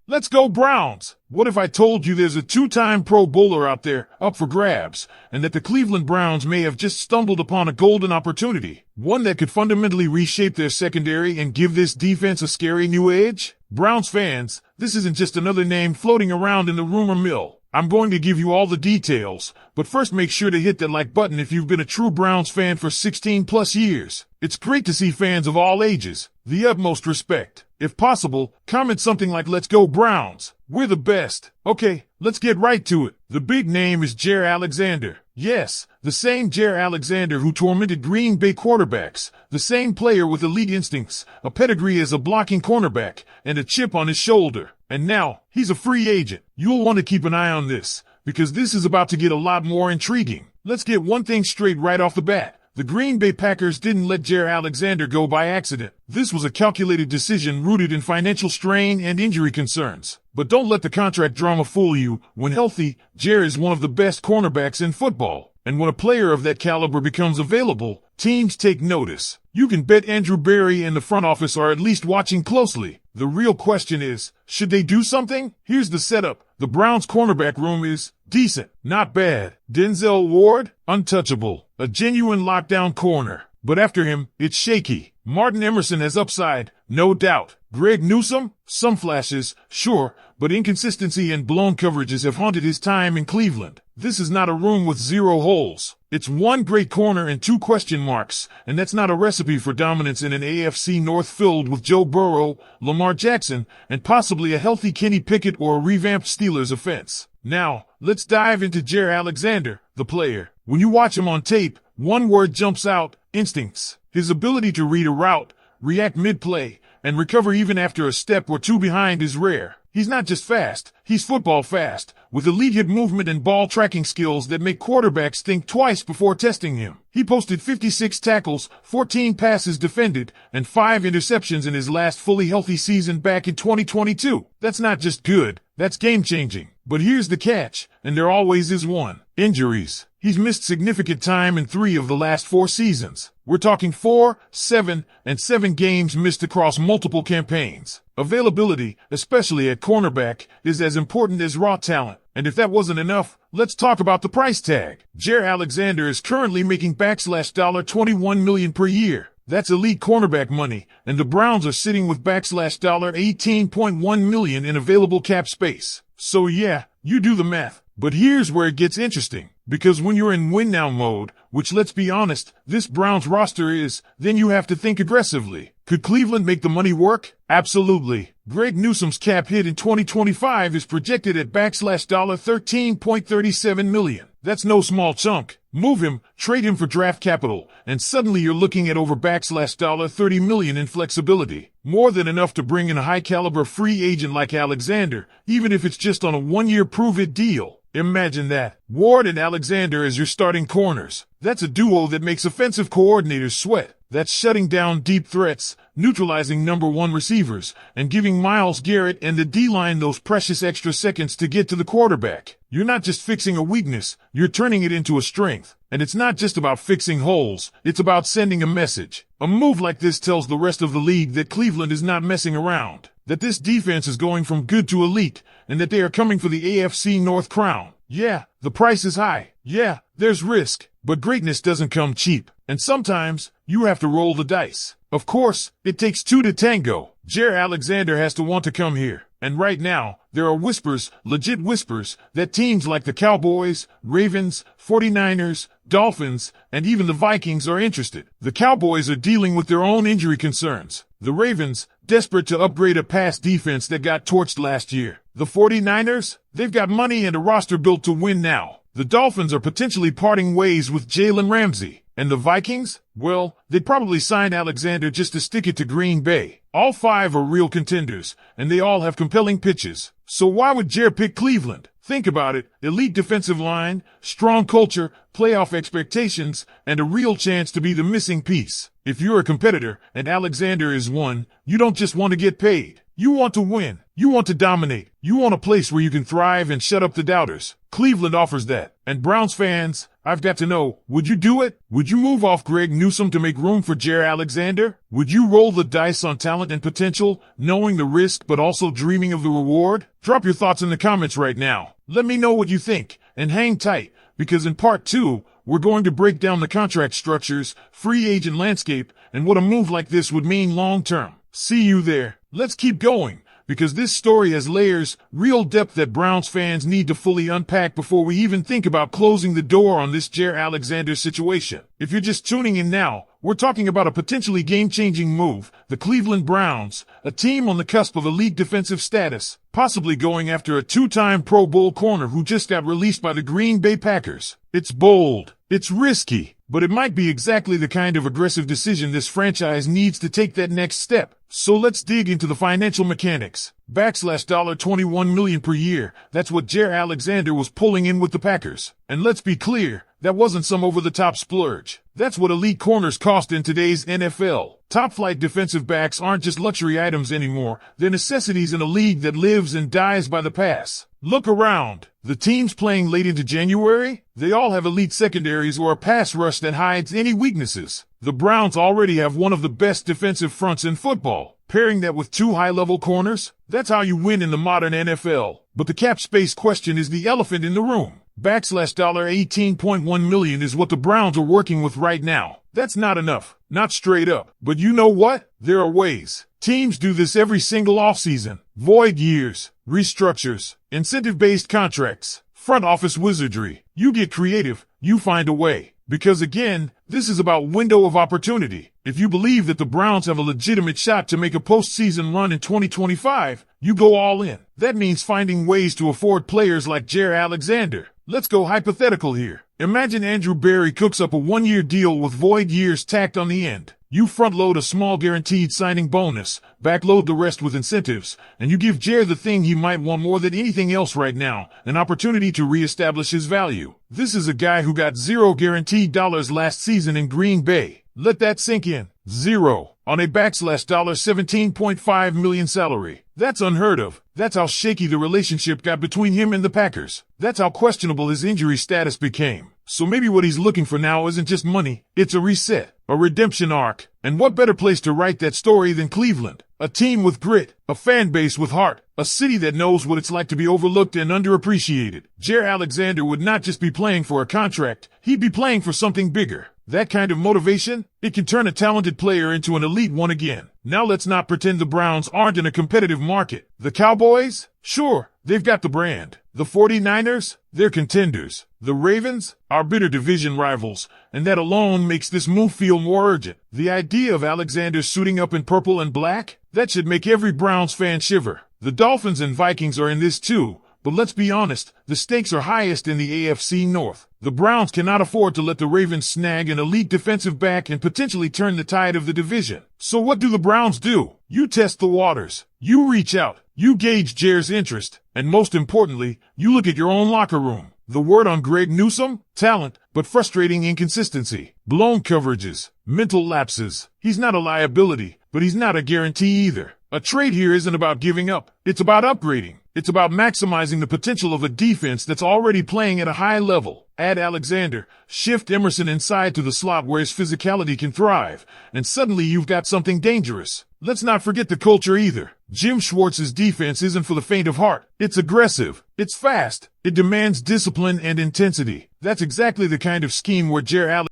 Let's go Browns! What if I told you there's a two-time Pro Bowler out there up for grabs, and that the Cleveland Browns may have just stumbled upon a golden opportunity, one that could fundamentally reshape their secondary and give this defense a scary new edge? Browns fans, this isn't just another name floating around in the rumor mill. I'm going to give you all the details, but first make sure to hit that like button if you've been a true Browns fan for 16 plus years. It's great to see fans of all ages. The utmost respect. If possible, comment something like "Let's go Browns. We're the best." Okay, let's get right to it. The big name is Jaire Alexander. Yes, the same Jaire Alexander who tormented Green Bay quarterbacks. The same player with elite instincts, a pedigree as a blocking cornerback, and a chip on his shoulder. And now, he's a free agent. You'll want to keep an eye on this, because this is about to get a lot more intriguing. Let's get one thing straight right off the bat. The Green Bay Packers didn't let Jaire Alexander go by accident. This was a calculated decision rooted in financial strain and injury concerns. But don't let the contract drama fool you. When healthy, Jaire is one of the best cornerbacks in football. And when a player of that caliber becomes available, teams take notice. You can bet Andrew Berry and the front office are at least watching closely. The real question is, should they do something? Here's the setup. The Browns' cornerback room is decent, not bad. Denzel Ward, untouchable, a genuine lockdown corner. But after him, it's shaky. Martin Emerson has upside, no doubt. Greg Newsome, some flashes, sure, but inconsistency and blown coverages have haunted his time in Cleveland. This is not a room with zero holes. It's one great corner and two question marks, and that's not a recipe for dominance in an AFC North filled with Joe Burrow, Lamar Jackson, and possibly a healthy Kenny Pickett or a revamped Steelers offense. Now, let's dive into Jaire Alexander, the player. When you watch him on tape, one word jumps out: instincts. His ability to read a route, react mid-play, and recover even after a step or two behind is rare. He's not just fast, he's football fast, with elite hip movement and ball tracking skills that make quarterbacks think twice before testing him. He posted 56 tackles, 14 passes defended, and 5 interceptions in his last fully healthy season back in 2022. That's not just good, that's game-changing. But here's the catch, and there always is one: injuries. He's missed significant time in 3 of the last 4 seasons. We're talking 4, 7, and 7 games missed across multiple campaigns. Availability, especially at cornerback, is as important as raw talent. And if that wasn't enough, let's talk about the price tag. Jaire Alexander is currently making $21 million per year. That's elite cornerback money, and the Browns are sitting with $18.1 million in available cap space. So yeah, you do the math. But here's where it gets interesting. Because when you're in win now mode, which let's be honest, this Browns roster is, then you have to think aggressively. Could Cleveland make the money work? Absolutely. Greg Newsome's cap hit in 2025 is projected at $13.37 million. That's no small chunk. Move him, trade him for draft capital, and suddenly you're looking at over $30 million in flexibility. More than enough to bring in a high-caliber free agent like Alexander, even if it's just on a one-year prove-it deal. Imagine that. Ward and Alexander as your starting corners. That's a duo that makes offensive coordinators sweat. That's shutting down deep threats, neutralizing number 1 receivers, and giving Myles Garrett and the D-line those precious extra seconds to get to the quarterback. You're not just fixing a weakness, you're turning it into a strength. And it's not just about fixing holes, it's about sending a message. A move like this tells the rest of the league that Cleveland is not messing around, that this defense is going from good to elite, and that they are coming for the AFC North crown. Yeah, the price is high. Yeah, there's risk, but greatness doesn't come cheap. And sometimes, you have to roll the dice. Of course, it takes 2 to tango. Jaire Alexander has to want to come here. And right now, there are whispers, legit whispers, that teams like the Cowboys, Ravens, 49ers, Dolphins, and even the Vikings are interested. The Cowboys are dealing with their own injury concerns. The Ravens, desperate to upgrade a pass defense that got torched last year. The 49ers, they've got money and a roster built to win now. The Dolphins are potentially parting ways with Jalen Ramsey. And the Vikings? Well, they'd probably sign Alexander just to stick it to Green Bay. All 5 are real contenders, and they all have compelling pitches. So why would Jaire pick Cleveland? Think about it. Elite defensive line, strong culture, playoff expectations, and a real chance to be the missing piece. If you're a competitor, and Alexander is one, you don't just want to get paid. You want to win. You want to dominate. You want a place where you can thrive and shut up the doubters. Cleveland offers that. And Browns fans, I've got to know, would you do it? Would you move off Greg Newsome to make room for Jair Alexander? Would you roll the dice on talent and potential, knowing the risk but also dreaming of the reward? Drop your thoughts in the comments right now. Let me know what you think, and hang tight, because in part 2, we're going to break down the contract structures, free agent landscape, and what a move like this would mean long term. See you there. Let's keep going, because this story has layers, real depth that Browns fans need to fully unpack before we even think about closing the door on this Jair Alexander situation. If you're just tuning in now, we're talking about a potentially game-changing move, the Cleveland Browns, a team on the cusp of elite defensive status, possibly going after a two-time Pro Bowl corner who just got released by the Green Bay Packers. It's bold, it's risky, but it might be exactly the kind of aggressive decision this franchise needs to take that next step. So let's dig into the financial mechanics. $21 million per year, that's what Jair Alexander was pulling in with the Packers. And let's be clear, that wasn't some over-the-top splurge. That's what elite corners cost in today's NFL. Top-flight defensive backs aren't just luxury items anymore, they're necessities in a league that lives and dies by the pass. Look around. The teams playing late into January, they all have elite secondaries or a pass rush that hides any weaknesses. The Browns already have one of the best defensive fronts in football. Pairing that with two high-level corners, that's how you win in the modern NFL. But the cap space question is the elephant in the room. $18.1 million is what the Browns are working with right now. That's not enough. Not straight up. But you know what? There are ways. Teams do this every single offseason. Void years, restructures, incentive-based contracts, front office wizardry. You get creative, you find a way. Because again, this is about window of opportunity. If you believe that the Browns have a legitimate shot to make a postseason run in 2025, you go all in. That means finding ways to afford players like Jair Alexander. Let's go hypothetical here. Imagine Andrew Berry cooks up a one-year deal with void years tacked on the end. You front-load a small guaranteed signing bonus, backload the rest with incentives, and you give Jair the thing he might want more than anything else right now, an opportunity to reestablish his value. This is a guy who got $0 guaranteed dollars last season in Green Bay. Let that sink in. 0 on a $17.5 million salary. That's unheard of. That's how shaky the relationship got between him and the Packers. That's how questionable his injury status became. So maybe what he's looking for now isn't just money, it's a reset, a redemption arc. And what better place to write that story than Cleveland? A team with grit, a fan base with heart, a city that knows what it's like to be overlooked and underappreciated. Jair Alexander would not just be playing for a contract, he'd be playing for something bigger. That kind of motivation, it can turn a talented player into an elite one again. Now let's not pretend the Browns aren't in a competitive market. The Cowboys? Sure, they've got the brand. The 49ers? They're contenders. The Ravens? Our bitter division rivals. And that alone makes this move feel more urgent. The idea of Alexander suiting up in purple and black? That should make every Browns fan shiver. The Dolphins and Vikings are in this too. But let's be honest, the stakes are highest in the AFC North. The Browns cannot afford to let the Ravens snag an elite defensive back and potentially turn the tide of the division. So what do the Browns do? You test the waters. You reach out. You gauge Jair's interest. And most importantly, you look at your own locker room. The word on Greg Newsome? Talent, but frustrating inconsistency. Blown coverages. Mental lapses. He's not a liability, but he's not a guarantee either. A trade here isn't about giving up. It's about upgrading. It's about maximizing the potential of a defense that's already playing at a high level. Add Alexander, shift Emerson inside to the slot where his physicality can thrive, and suddenly you've got something dangerous. Let's not forget the culture either. Jim Schwartz's defense isn't for the faint of heart. It's aggressive. It's fast. It demands discipline and intensity. That's exactly the kind of scheme where Jair